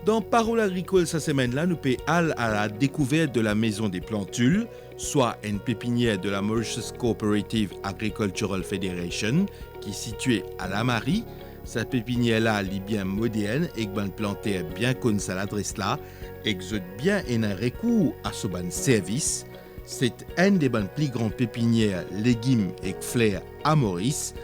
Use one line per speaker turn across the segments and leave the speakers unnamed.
Dans Parole agricole cette semaine-là, nous payons à la découverte de la Maison des Plantules, soit une pépinière de la Mauritius Cooperative Agricultural Federation, qui est située à La Marie. Cette pépinière-là est bien moderne et une plantaire bien connue à l'adresse là, et qui bien un recours à ce bon service. C'est une des plus grandes pépinières légumes et fleurs à Maurice.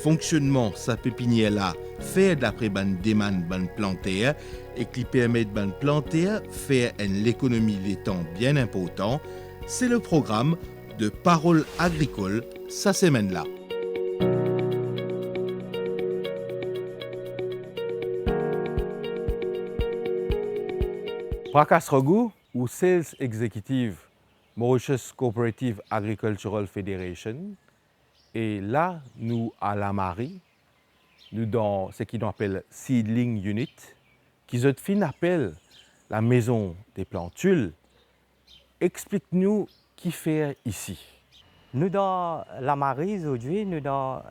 Fonctionnement sa pépinière-là fait d'après ban demande ban plantaire et qui permet ban plantaire faire une économie des temps bien important. C'est le programme de Parole agricole cette semaine-là.
Prakas Rogou, ou Sales Executive Mauritius Cooperative Agricultural Federation. Et là, nous, à La Marie, nous dans ce qu'on appelle Seedling Unit, qui se fin appelle la maison des plantules. Explique-nous qui fait ici.
Nous, dans La Marie, aujourd'hui, nous dans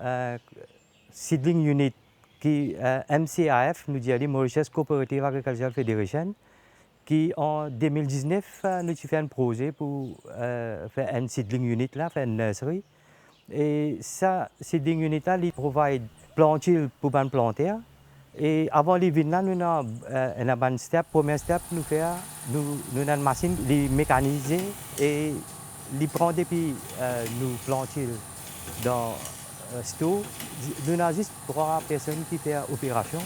Seedling Unit, qui MCAF, nous dit Mauritius Cooperative Agricultural Federation, qui en 2019, nous avons fait un projet pour faire un seedling unit, là, faire une nursery. Et ça, seedling unit, là, il provide plantules pour les planter. Et avant les vignes, là, nous avons un step. Premier step, nous avons une machine mécanisée et les prend depuis nous planter dans le store. Nous avons juste 3 personnes qui font l'opération.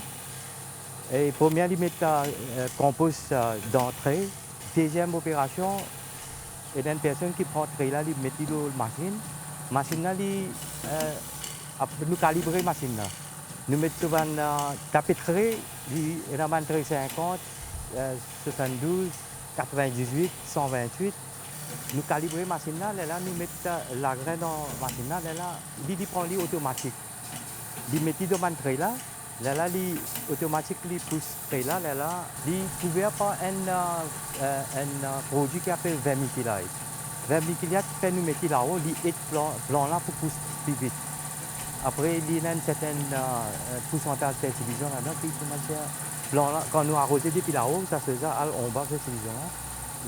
Et première, ils mettent compost d'entrée. Deuxième opération, il y a une personne qui prend le trait là, ils mettent dans la machine. La machine là, nous calibrons la machine là. Nous mettons sur une tapeterie, il y a un trait 50, 72, 98, 128. Nous calibrons la machine là, nous mettons la graine dans la machine là, il prend automatique. Il met dans le trait là. Là, automatiquement, il pousse là, il est couvert par un produit qui s'appelle vermiculite. Vermiculite fait nous mettre là-haut, il est blanc là pour pousser plus vite. Après, il y a un certain pourcentage de fertilisant là-dedans, puis blanc là, quand nous arrosons depuis là-haut, ça se fait on bas fertilisant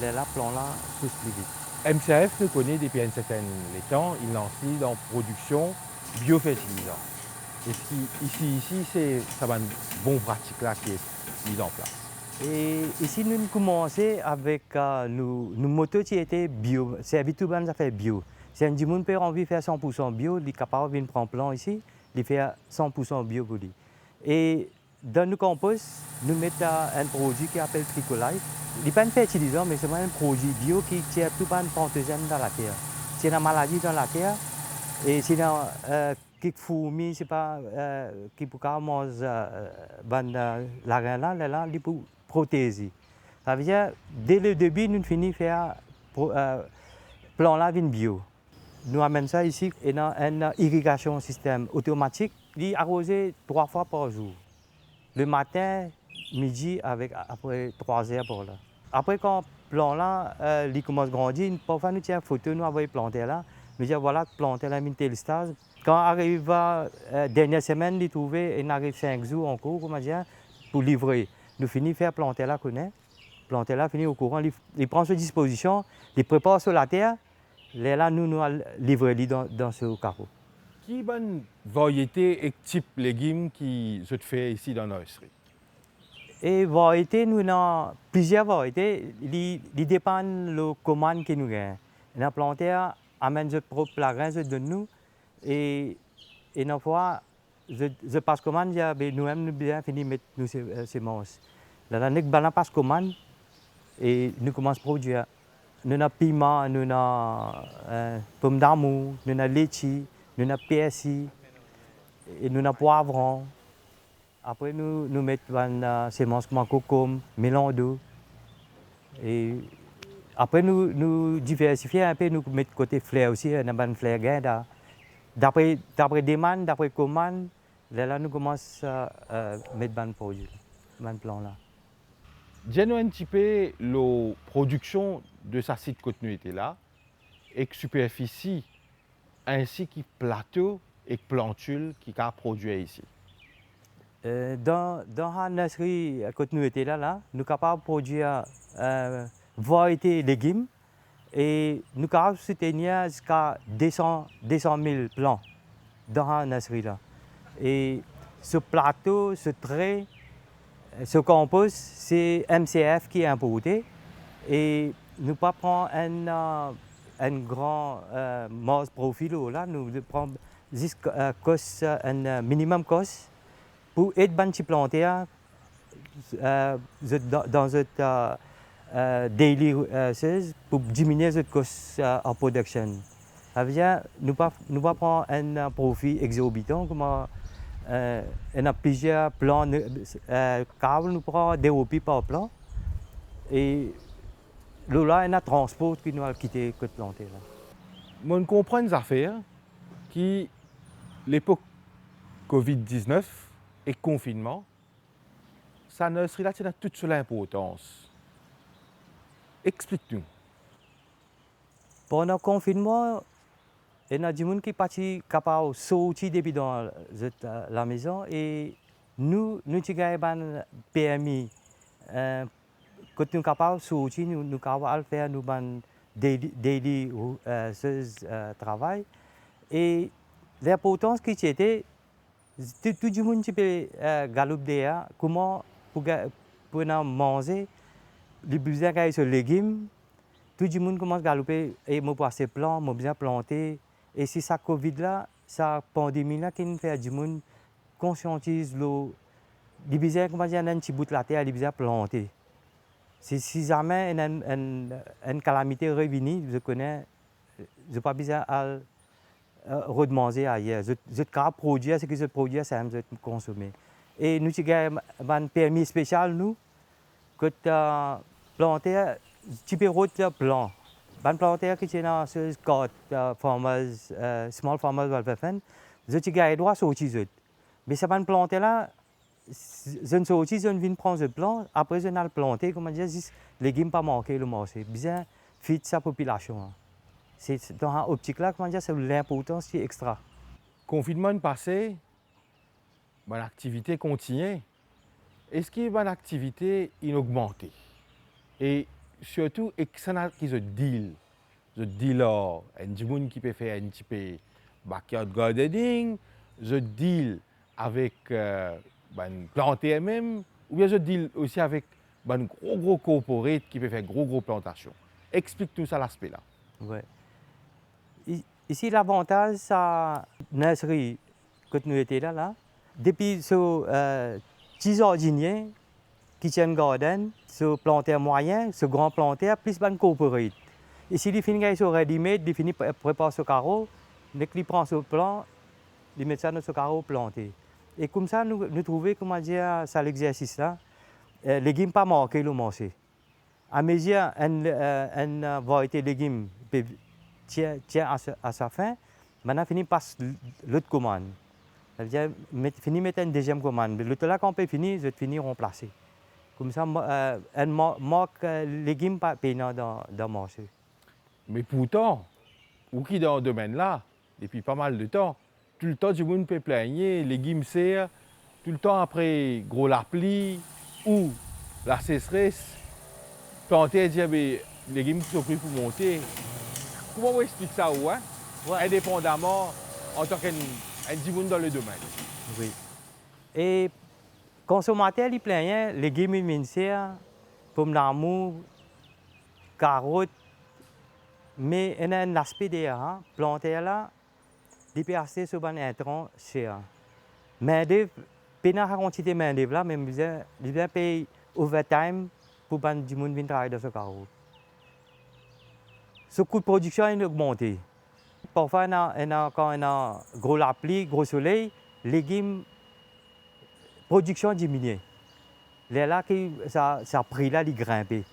là, blanc là pousse plus vite.
MCAF nous connaît depuis un certain temps, il lance dans la production biofertilisant. Et ici, c'est une bonne pratique là qui est mise en place.
Et ici, nous commençons avec nos motos qui étaient bio. C'est tout le monde bio. Si un monde peut envie de faire 100% bio, il est capable de prendre plan ici, il fait 100% bio pour lui. Et dans nos compost, nous mettons un produit qui s'appelle Tricolite. Il n'est pas un fertilisant, mais c'est un produit bio qui tire tout le pathogène dans la terre. C'est une maladie dans la terre. Et c'est quelques fourmis, c'est pas qui pour manger la graine là, il pour protéger. Ça veut dire dès le début nous finissons faire plan là vin bio. Nous amenons ça ici et dans une irrigation système automatique, il arrosé 3 fois par jour. Le matin, midi avec après 3 heures pour là. Après quand plan là il commence à grandir, parfois nous tient photo nous avons planté là. Nous disons voilà planter là une telle stage. Quand arrive la dernière semaine, il trouve il arrive 5 jours encore, comment dire, pour livrer. Nous finissons faire planter là, planter là, finit au courant, il prend ses dispositions, il prépare sur la terre, là nous livrons dans ce carreau.
Quelle bonne variété et type de légumes qui se fait ici dans la nursery?
Et variété, nous avons plusieurs variétés, il dépend de la commande que nous avons. La planter amène notre propre grain de nous et une fois je passe commande nous-mêmes nous bien fini mettre nos semences. Là nous passe commande et nous commençons à produire. Nous avons piment, nous avons pomme d'amour, nous avons litchi, nous avons persil et nous avons poivron. Après nous mettons des semences comme concombre, melon d'eau. Et après, nous diversifions un peu, nous mettons côté fleurs aussi, nous avons une fleur gain. D'après demande, d'après commande, là, nous commençons à mettre des produits, des plants là.
Dis-nous un petit peu la production de sa site continuité là, et superficie, ainsi que plateau et plantules qui a produit ici.
Dans la nurserie que nous étions là, nous sommes capables de produire variété de légumes et nous sommes capables de soutenir jusqu'à 200 000 plants dans la nurserie là. Et ce plateau, ce trait, ce compost, c'est MCF qui est importé et nous pas prendre un grand masse profil là, nous prenons juste un minimum cost pour aider les petits plantaires dans cette daily pour diminuer cette cost en production. Ça veut dire nous pas prendre un profit exorbitant comme on a plusieurs plans câbles nous prend développé par plan et là on a transport qui nous a quitté que planter là.
On comprend une affaire qui l'époque Covid-19 et confinement, ça nurserie là tient toute l'importance. Explique-nous.
Pendant le confinement, il y a des gens qui sont capables de sortir depuis dans la maison et nous avons un PMI. Quand nous sommes capables de sortir, nous sommes capables de faire un daily travail. Et l'importance qui était, tout le monde peut galoper comment pour manger, les besoins de légumes. Tout le monde commence à galoper et me passer plan, me bien planter. Et c'est ça Covid là, ça pandémie là qui nous fait du monde conscientise les besoins comment dire un petit bout de la terre, les besoins planter. Si jamais une calamité revient, je connais, je pas besoin à redemander ailleurs. Je peux produire ce que je produis, ça je consommer. Et nous avons un permis spécial nous que planter tu peux route plan. Ban planter qui est dans ce cas farmers small farmers welfare fund, je te gagne droit sortir. Mais ça ban planter là, je ne sortis, je ne viens prendre le plan, après je n'ai le planter, comment dire, juste légumes pas manquer le marché, bien fit sa population. C'est dans une optique là, comment dire, c'est l'importance qui est extra.
Confinement passé, l'activité continue. Est-ce qu'il y a une activité inaugmentée? Et surtout, qu'ils ont deal. Je dis là, il y a des gens qui peuvent faire un petit peu backyard gardening, je deal avec planter même, ou bien je deal aussi avec un gros corporate qui peut faire gros plantations. Explique-nous ça l'aspect là.
Ouais. Ici, l'avantage, c'est la nurserie que nous étions là, depuis ce petit jardinier, kitchen garden, ce planter moyen, ce grand planter, plus un corporate. Ici, il finit sur ready-made, il finit préparer ce carreau, il prend ce plan, il met ça dans ce carreau planté. Et comme ça, nous trouvons, comment dire, ça l'exercice là, les légumes pas manquer le marché. À mesure une variété de légumes tient à sa fin, maintenant fini par l'autre commande. Ça veut dire, fini mettre une deuxième commande. L'autre là, quand on peut finir, je finis remplacer. Comme ça, un manque légumes pas payant dans le marché.
Mais pourtant, ou qui dans ce domaine-là, depuis pas mal de temps, tout le temps, du monde peut plaigner, les légumes serrent, tout le temps après gros la pluie ou la sécheresse, planter dire les légumes sont pris pour monter. Comment on explique ça, ouais? Indépendamment en tant qu'un monde dans le domaine?
Oui. Et consommateurs, ils plaignent les légumes minces, pommes d'amour, carottes, mais il y a un aspect derrière, planter là, ils peuvent acheter sur un intrant cher. Main-d'œuvre, pénal la quantité de main-d'œuvre là, même ils doivent payer overtime pour que du monde vienne travailler dans ce carreau. Ce coût de production est augmenté. Parfois, quand on a gros la pluie, gros soleil, les légumes, production diminue. Là, ça prix là, il grimpe. Le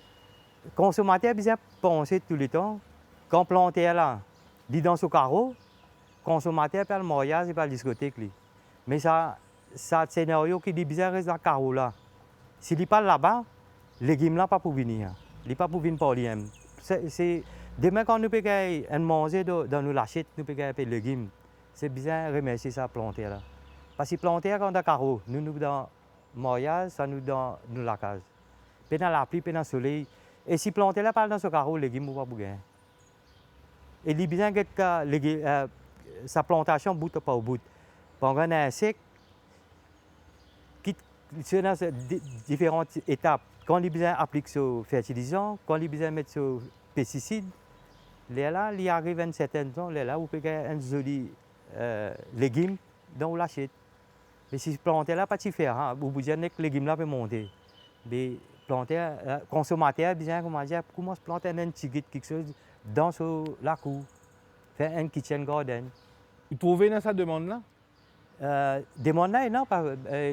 consommateur a besoin de penser tout le temps. Quand planter là, il est dans ce carreau, le consommateur peut le mariage et pas la discothèque. Mais ça, c'est un scénario qui dit bien reste dans le carreau là. S'il n'est pas là-bas, les légumes là pas pour venir. Il n'est pas pour venir par lui-même. Demain, quand nous pouvons manger dans nos l'assiette, nous pouvons faire des légumes. C'est bien remercier ça planter là. Parce que planter quand on a carreau, nous dans mariage, ça nous dans nous la case. Pendant la pluie, pendant le soleil. Et si planter là, pas dans ce carreau, les légumes ne vont pas bouger. Et il bien que sa plantation bout pas au bout. Pendant un insecte, qui sont dans différentes étapes. Quand il besoin appliquer sur fertilisant, quand il besoin mettre sur pesticides, là, il arrive à un certain temps, là, vous pouvez un joli légume dans l'achète. Mais si vous plantez là, pas de faire, vous pouvez dire que les légumes là peuvent monter. Mais planter, consommateur, bien comment dire, comment se planter un petit quelque chose dans la cour, faire un kitchen garden.
Vous trouvez dans sa demande-là?
Demande là, non.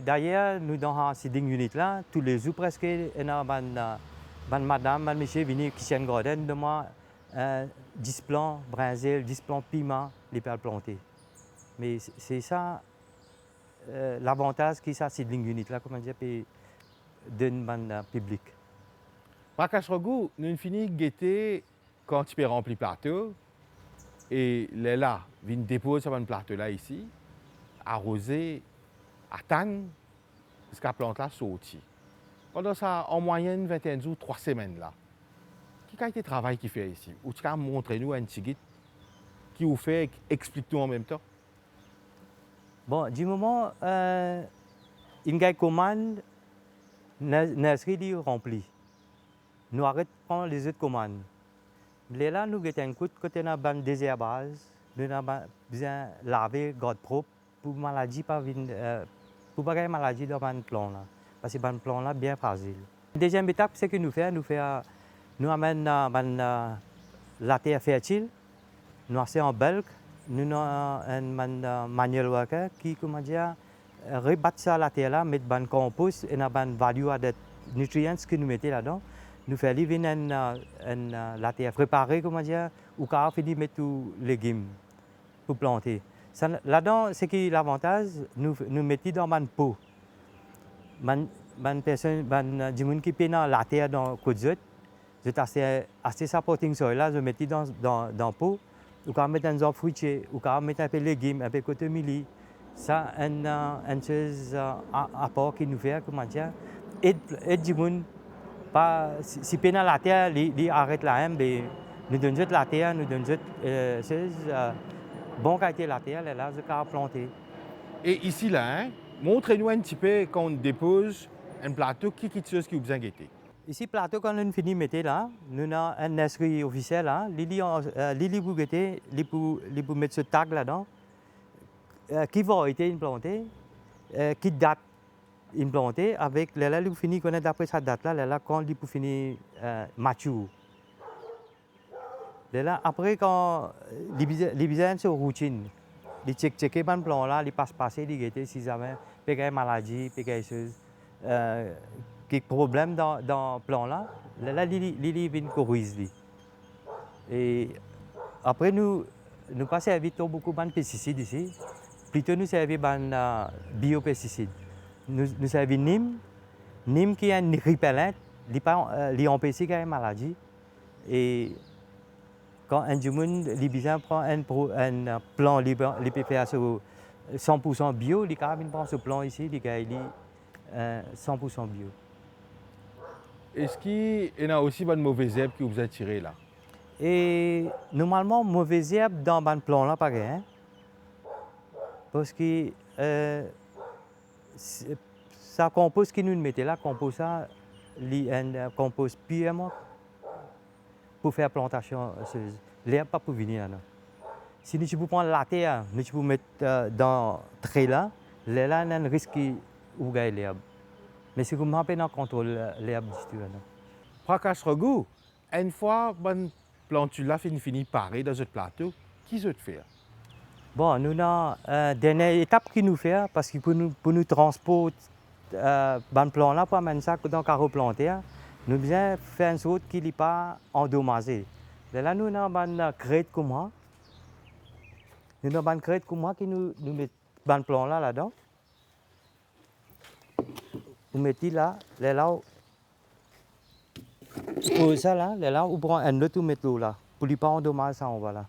D'ailleurs, nous dans cette unit là, tous les jours presque, madame, monsieur viennent kitchen garden, demande 10 plants brinzel, 10 plants piment, les peuvent planter. Mais c'est ça l'avantage qui ça cette unit là, comment dire, d'un public.
Par Kashrogou, nous finissons de guetter quand tu peux remplir le plateau. Et là, vient déposer sur un plateau là ici, arroser, attendre, jusqu'à la plante là sortir. Pendant ça, en moyenne, 21 jours, 3 semaines là. Qui a été le travail qu'il fait ici? Ou tu peux montrer nous un petit guide qui vous fait, explique-nous en même temps?
Bon, du moment, une commande, nurserie remplie. Nous arrêtons de prendre les autres commandes. Là, nous avons un coup de côté de la désherbage. Nous avons besoin de laver, garder propre pour maladie, pour pas avoir maladie dans le plan là. Parce que le plan là bien fragile. La deuxième étape, c'est que nous amenons la terre fertile, nous achetons en bulk, nous avons un manual worker qui, comment dire, rebattre ça la terre là, mettre un compost et une value added nutrients que nous mettons là-dedans. Nous faisons livrer la terre préparée, comment dire, ou quand on finit de mettre les légumes pour planter. Là-dedans, ce qui est l'avantage, nous mettons dans une pot. Des gens qui peinent la terre dans le côté de assez supporting soil là, je mets dans le pot. Ou quand on met un fruitier, ou quand on met un peu de légumes, un peu de cotomili. Ça, une chose apport qui nous fait, comment dire, aide les gens. Si peinent la terre, ils arrêtent là, nous donnons la terre, nous donnons bonne qualité de la terre, là, je peux planter.
Et ici là, montrez-nous un petit peu quand on dépose un plateau, qui chose qui vous a guetté.
Ici, plateau, quand on finit de mettre là, nous avons un nurserie officiel là, Lili pour guetter, pour mettre ce tag là-dedans, qui va être implanté, qui date implanté, avec là, il finit qu'on est d'après cette date là, quand il peut finir mature. Là, après, quand les besoins sont routine, ils checker le plan là, ils passent, ils guettent si jamais il y a une maladie, il y a des choses. Quelques problèmes dans le plan là, ils viennent corriger. Et après, nous passons vite beaucoup de pesticides ici. Plutôt, nous servons de biopesticides. Nous servons NIM qui est un repellent, qui empêche qu'il y ait une maladie. Et quand un humain prend un plan, il peut faire 100% bio, il prend ce plan ici, il est 100% bio.
Est-ce qu'il y a aussi une mauvaise herbe qui vous a tiré là?
Et normalement, mauvaise herbe dans le plan là, pas rien. Parce que ça compost que nous mettons là, compost ça, un compost purement pour faire plantation. L'herbe pas pour venir là. Si nous pouvons prendre la terre, nous pouvons mettre dans le trait là, il y a un risque de gagner l'herbe. Mais si vous m'appelez dans le contrôle, l'herbe du tout.
Prakash Raghu, une fois que plantule là fini paré dans ce plateau, qui se fait?
Bon, nous avons une dernière étape qui nous fait, parce que pour nous transporter le plan là, pour amener ça dans le carreau planté, nous devons faire en sorte qu'il n'est pas endommagé. Là, nous avons une crête comme moi. Nous avons une crête comme moi qui nous met le plan là-dedans. Vous mettez là, pour ça là, vous prenez un autre, vous mettez là, pour ne pas endommager ça, on va là.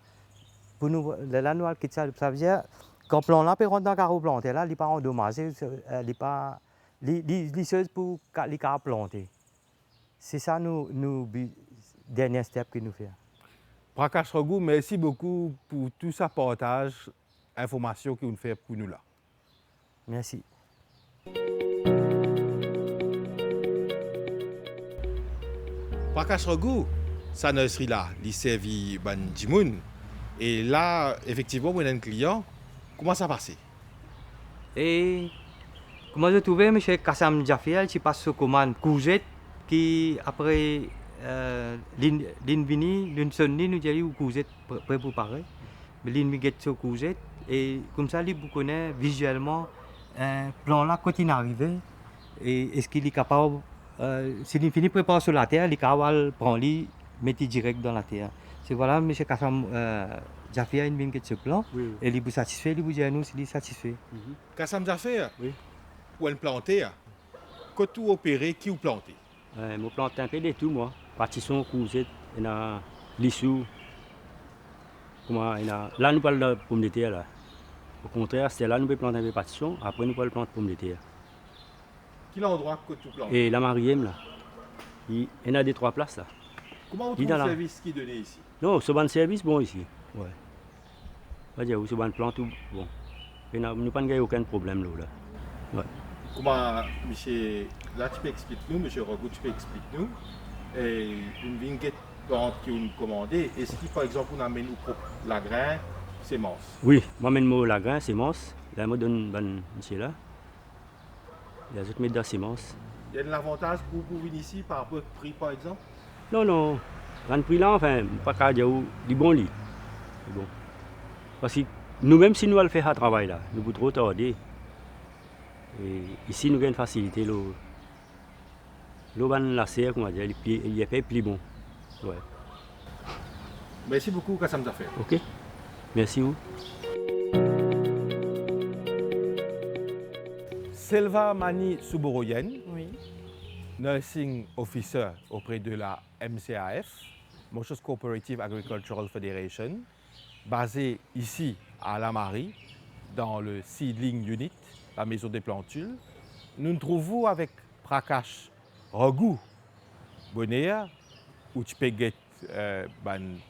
Pour nous, là, nous allons quitter ça. Ça veut dire, quand plan là peut rentrer dans carreau planté là, il pas endommagé, il pas lisseuse pour les carreaux plantés. C'est ça nous dernier step que nous faisons.
Prakash Raghu, merci beaucoup pour tout ça partage, information que vous faites pour nous là.
Merci.
Prakash Raghu, sa nurserie là, il servi ban Jimoun. Et là, effectivement, on a un client. Comment ça passe?
Et comment je trouvais M. Kassam Jafia qui passe sur commande courgette qui après l'Invini, l'Unsonni nous dit où courgette prêt pour parer. Mais l'Invini sur courgette et comme ça, il connaît visuellement plan là quand il est arrivé et est-ce qu'il est capable si l'Invini prépare sur la terre, il est capable de prendre lui mettre direct dans la terre. C'est voilà M. Kassam Jafia il vient ce plan et il est satisfait, il vous dit à nous s'il est satisfait.
Kassam Jafia,
Oui.
où on planté, quand tout opéré, qui ou planté?
Je plante un peu de tout, moi. Partition, courgette, il y a lissou. Là, nous parlons de pommes de terre. Là. Au contraire, c'est là nous pouvons planter un peu de partition, après nous pouvons planter pommes de terre.
Quel endroit que tout planté?
Et la marième, là, il y en a des 3 places. Là.
Comment vous
Il
trouvez
est
le
là.
service qui est donné ici?
Non, ce bon service, bon ici. Ouais. On va dire, ce bon plante, bon. Et nous n'avons pas aucun problème là. Ouais.
Comment, monsieur, là tu peux expliquer nous, monsieur Raghu, tu peux expliquer nous, et une vinguette plante qui nous commandée, est-ce qu'il par exemple on amène nous la grain, sémence?
Oui, moi-même, la grain, sémence. Là, je donne ben, monsieur là. Là, je mets de la sémence.
Il y a un avantage pour venir ici par rapport au prix par exemple?
Non, non. Dans le prix là, enfin, pas qu'à dire du bon lit. Bon. Parce que nous-mêmes, si nous allons faire un travail là, nous pouvons trop tarder. Et ici, nous avons une facilité. L'eau la serre, comment dire, il est plus bon. Ouais.
Merci beaucoup, Kassam Jafia.
Ok. Merci vous.
Selva Mani Suboroyen,
Oui.
nursing officer auprès de la MCAF, Mauritius Cooperative Agricultural Federation, basée ici à La Marie, dans le Seedling Unit, la maison des plantules. Nous nous trouvons avec Prakash Raghu, Bonéa, où tu peux get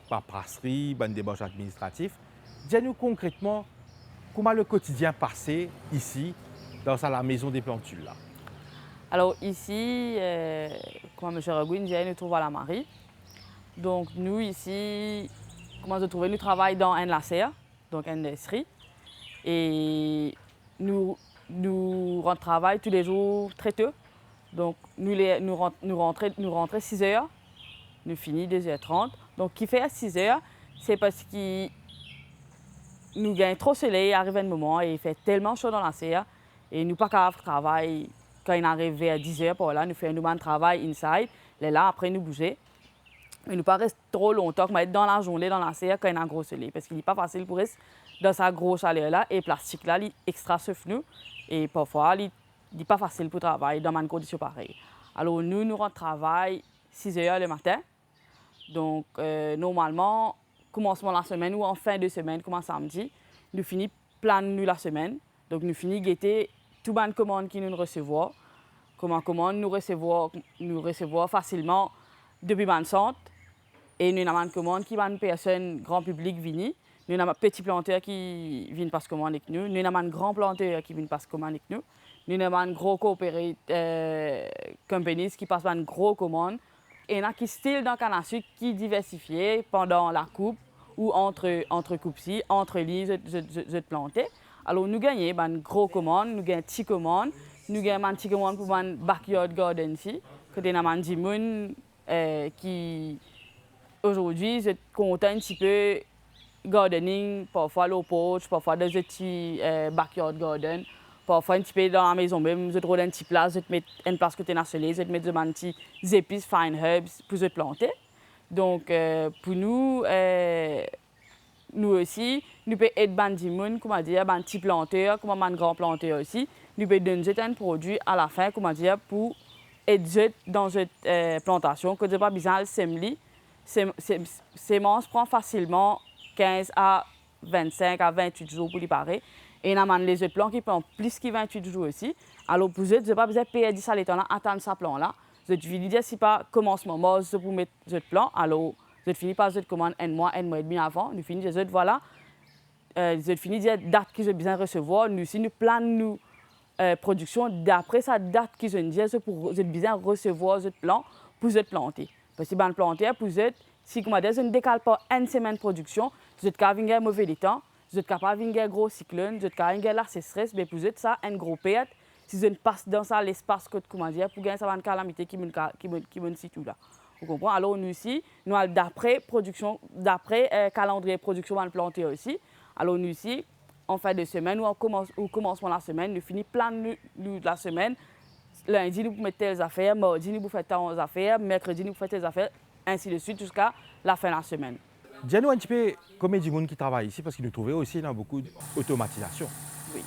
paperasserie, ban démarches administratives. Dis-nous concrètement comment le quotidien passé ici, dans la maison des plantules là.
Alors ici, comme M. Raghu nous trouve à La Marie. Donc nous ici, comment je trouve, nous travaillons dans un laser, donc une nurserie. Et nous rentrons travail tous les jours très tôt. Donc nous rentrons 6 h, nous finissons 2h30. Donc qui fait à 6 h, c'est parce que nous gagnons trop de soleil, arrive un moment et il fait tellement chaud dans la serre et nous pas capable de travailler quand il arrive vers 10 h par là, nous faisons un travail inside, là après nous bouger. Mais nous pas rester trop longtemps, mais être dans la journée dans la serre quand il y a un gros soleil parce qu'il n'est pas facile pour rester dans sa grosse chaleur là et le plastique là, il est extra sauf nous et parfois il n'est pas facile pour travailler dans une condition pareille. Alors nous rentrons travail 6 h le matin. Donc normalement commencement de la semaine ou en fin de semaine, comme samedi, nous finissons plan nous la semaine. Donc nous finissons guetter tout les commandes qui nous recevons. Comment commande nous recevons facilement depuis le centre. Et nous avons une commande qui va une personne grand public venir. Nous avons un petit planteur qui vient passer commande avec nous. Nous avons un grand planteur qui vient passer commande avec nous. Nous avons un gros coopérative compagnie qui passe une grosse commande. Et il y en a qui style dans canne à sucre qui diversifié pendant la coupe ou entre coupes-ci, entre les je planter. Alors nous gagnons une grosse commande, nous gagnons une petite commande, nous gagnons une petite commande pour un backyard garden ici. Côté nous avons des gens qui aujourd'hui je content un petit peu gardening, parfois low porch, parfois dans des petits backyard garden. Parfois, un petit peu dans la maison même, je trouve une petite place, je te mets une place côté national, je te mets des petits épices, fine herbs pour se planter. Donc, pour nous, nous aussi, nous pouvons aider des gens, comment dire, des petits planteurs, comme un grand planteur aussi. Nous pouvons donner un produit à la fin, comment dire, pour aider dans cette plantation, que je n'ai pas besoin de semer. Sémence prend facilement 15 à 25 à 28 jours pour les parer. Et on a les autres plans qui prennent plus que 28 jours aussi. Alors pour eux, vous n'avez pas besoin de payer 10 à l'état, attendre ce plan-là. Vous êtes fini dire si pas commencement, moi, je pour mettre ce plan. Alors vous êtes fini par cette commande un mois et demi avant. Nous finissons dire voilà. Vous êtes fini dire date qu'ils ont besoin de recevoir. Nous aussi nous planons production d'après sa date qu'ils ont dit pour vous êtes besoin de recevoir ce plan pour vous planter. Parce que ben planter pour vous si comment dire, ne décale pas une semaine de production, vous êtes capable de mauvais temps, vous êtes capable de gros cyclone, vous êtes capable de la sécheresse, mais pour vous ça un gros perte. Si vous passez dans ça l'espace que comment dire pour gagner ça une calamité qui me situe là. Vous comprenez? Alors nous ici, nous d'après production, d'après calendrier production on planter aussi. Alors nous ici, en fin de semaine ou au commencement de la semaine, nous finissons plein de la semaine. Lundi, nous mettons telles affaires, mardi, nous faisons telles affaires, mercredi, nous faisons telles affaires, ainsi de suite jusqu'à la fin de la semaine.
Dis-nous un petit peu combien de monde qui travaille ici, parce que nous trouvons aussi dans beaucoup d'automatisation.
Oui.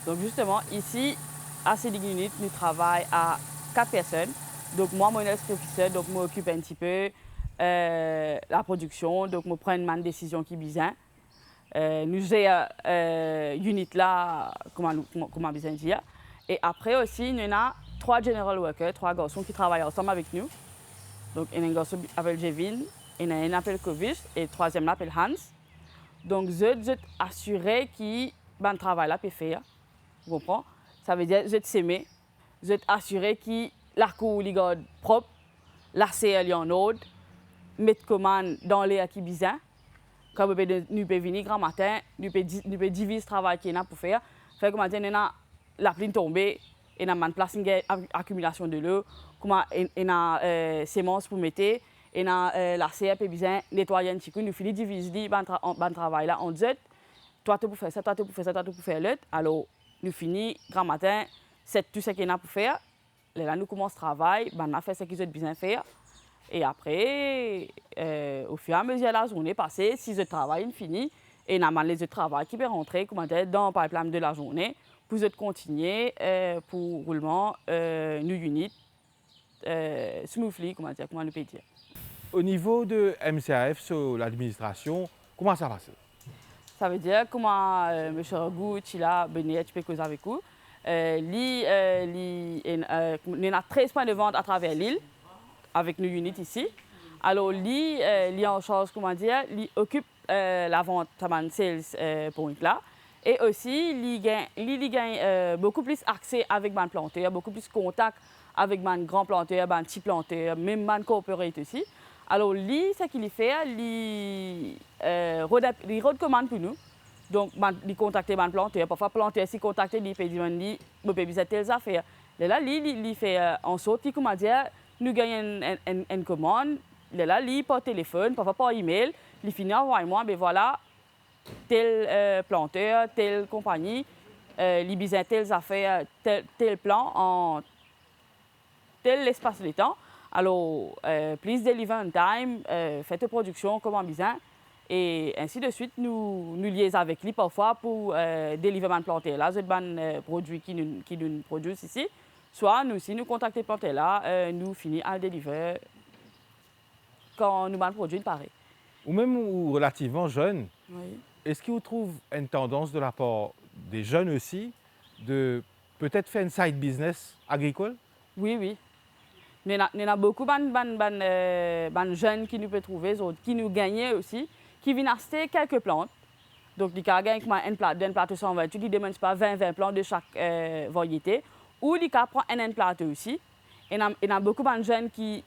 Donc justement, ici, à Seedling Unit, nous travaillons à 4 personnes. Donc moi, mon officer, donc je m'occupe un petit peu la production, donc je prends une décision qui est bizarre. Nous avons unit là, comment bien dire. Et après aussi, nous avons 3 general workers, 3 garçons qui travaillent ensemble avec nous. Donc, il y a un garçon qui s'appelle Jevin, il y en a un qui s'appelle Kovic et le troisième s'appelle Hans. Donc, je suis assuré que le travail là peut faire. Vous comprenez? Ça veut dire que je suis semé, je suis assuré que la cour est propre, la CL est en ordre, mettre commande dans les qui bizarre. Quand nous pouvons venir grand matin, nous pouvons diviser le travail qu'il y a pour faire. Fait que maintenant, nous avons la pluie tombée, et nous avons une place une accumulation de l'eau, comment on a semences pour mettre, et on a la CR peut bien nettoyer un petit coup. Nous finissons de diviser le travail là. On dit, toi tu peux faire ça, toi tu peux faire ça, toi tu peux faire l'autre. Alors nous finissons grand matin, c'est tout ce qu'il y a pour faire. Là nous commençons le travail, on a fait ce qu'ils ont besoin faire. Et après, au fur et à mesure de la journée passée, si je travaille fini, et on a les autres travail qui peuvent rentrer dans le pipeline de la journée pour continuer pour roulement new unit smoothly, comment on peut dire.
Au niveau de MCAF sur l'administration, comment ça passe?
Ça veut dire comment M. Ragou, Chila, Benet, tu peux causer avec vous. Il y a 13 points de vente à travers l'île, avec nos units ici. Alors, lui est en charge, comment dire, il occupe la vente de sales point là. Et aussi, il gagne beaucoup plus accès avec les planteurs, beaucoup plus contact avec les grands planteurs, les petits planteurs, même les coopératifs aussi. Alors, lui, ce qu'il fait, il recommande pour nous. Donc, il contacte les planteurs. Parfois, les planteurs, s'ils contactent, ils peuvent dire, je peux visiter telles affaires. Là, il fait en sorte, comment dire, nous gagnons une commande. Là, par téléphone, parfois par email, il finit envoie-moi, ben voilà, tel planteur, telle compagnie, il besoin telles affaires, tel plan en tel espace de temps. Alors, please deliver on time, faites la production comme besoin. Et ainsi de suite, nous liaisons avec lui parfois pour délivrer un planteur là, c'est un produit qui nous produit ici. Soit nous, si nous contactons le planteur là, nous finissons à délivrer quand nous avons un produit pareil.
Ou même relativement jeune,
Oui.
est-ce que vous trouvez une tendance de la part des jeunes aussi de peut-être faire une side business agricole?
Oui, oui. Il y a beaucoup de jeunes qui nous peuvent trouver, qui nous gagnent aussi, qui viennent acheter quelques plantes. Donc, ils gagnent une plante de 128, ils ne demandent pas 20 plantes de chaque variété. Ou ils prennent une plante aussi. Il y a beaucoup de jeunes qui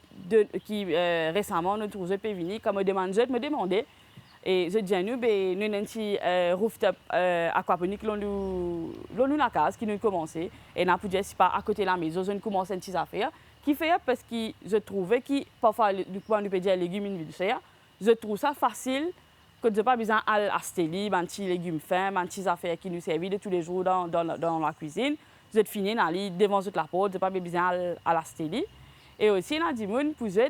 récemment nous trouvent venir, comme me demandaient. Et je dis à nous, nous avons un petit rooftop aquaponique dans la case qui nous a commencé. Et nous avons dit, si pas à côté de la maison, nous commençons une petite affaire. Qui fait parce que je trouvais que parfois, nous pouvons dire légumes individuels, je trouve ça facile que je n'ai pas besoin d'acheter des petits légumes fins, des petites affaires qui nous servent de tous les jours dans la cuisine. Je finis devant la porte, je n'ai pas besoin d'acheter. Et aussi, il y a des gens pour je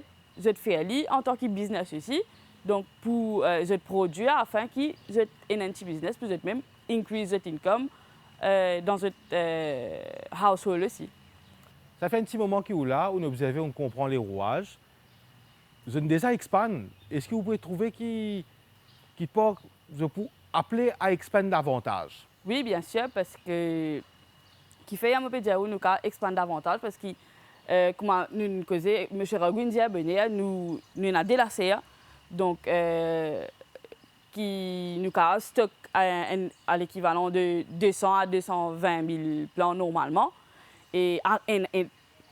faire en tant que business aussi. Donc, pour je produire afin que je ait un petit business, pour même increase votre income dans votre household aussi.
Ça fait un petit moment qu'il est là, où nous observons, on comprend les rouages. Vous avez déjà expand. Est-ce que vous pouvez trouver je peux appeler à expander davantage?
Oui, bien sûr, parce que qui fait un peu de nous expand davantage parce que comme nous causons, M. Ragouin dit nous avons délaissé, donc qui nous a stock à l'équivalent de 200 à 220 000 plants normalement. Et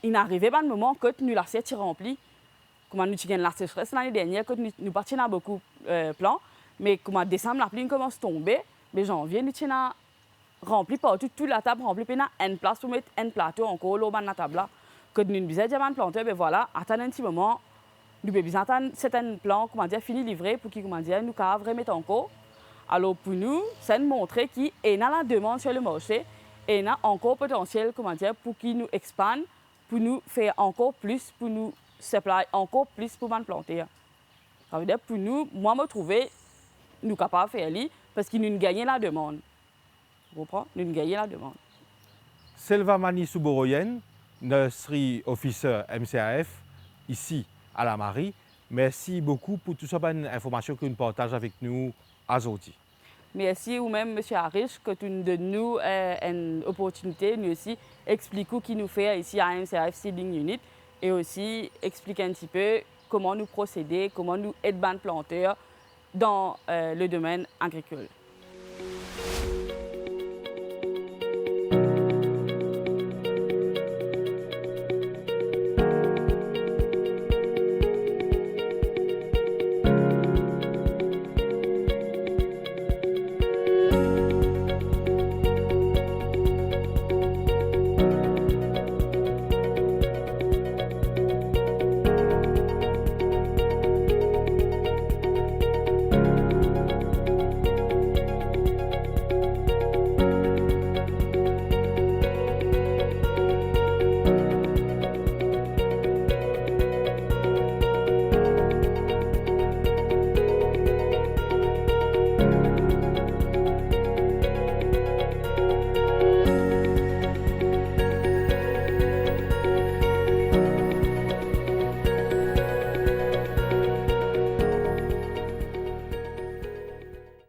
il n'arrivait pas un moment que nous l'assiette remplie. Comme nous avons la sécheresse l'année dernière, que nous partions à beaucoup de plants, mais comme en décembre, la pluie commence à tomber, mais janvier, nous avons rempli partout, toute la table remplie, puis nous avons une place pour mettre un plateau encore au bas de la table. Que nous avons planté, mais voilà, attendre un petit moment, nous avons besoin d'attendre certains plants, comment dire, fini livré pour qu'ils, comment dire, nous avons remettre encore. Alors pour nous, c'est montrer qu'il y a la demande sur le marché et il y a encore potentiel, comment dire, pour qu'ils nous expandent, pour nous faire encore plus, pour nous supply encore plus pour nous planter. Ça veut dire pour nous, moi, me trouver, nous capables de faire ça parce qu'ils nous gagnent la demande. Vous comprenez? Nous gagnons la demande.
Selvamani Suboroyen, nursery officer MCAF, ici à la Marie. Merci beaucoup pour toutes ces informations que vous partagez avec nous aujourd'hui.
Merci ou même M. Harish que tu nous donnes une opportunité, nous aussi expliquer ce qu'il nous fait ici à MCAF Seedling Unit et aussi expliquer un petit peu comment nous procéder, comment nous aider les planteurs dans le domaine agricole.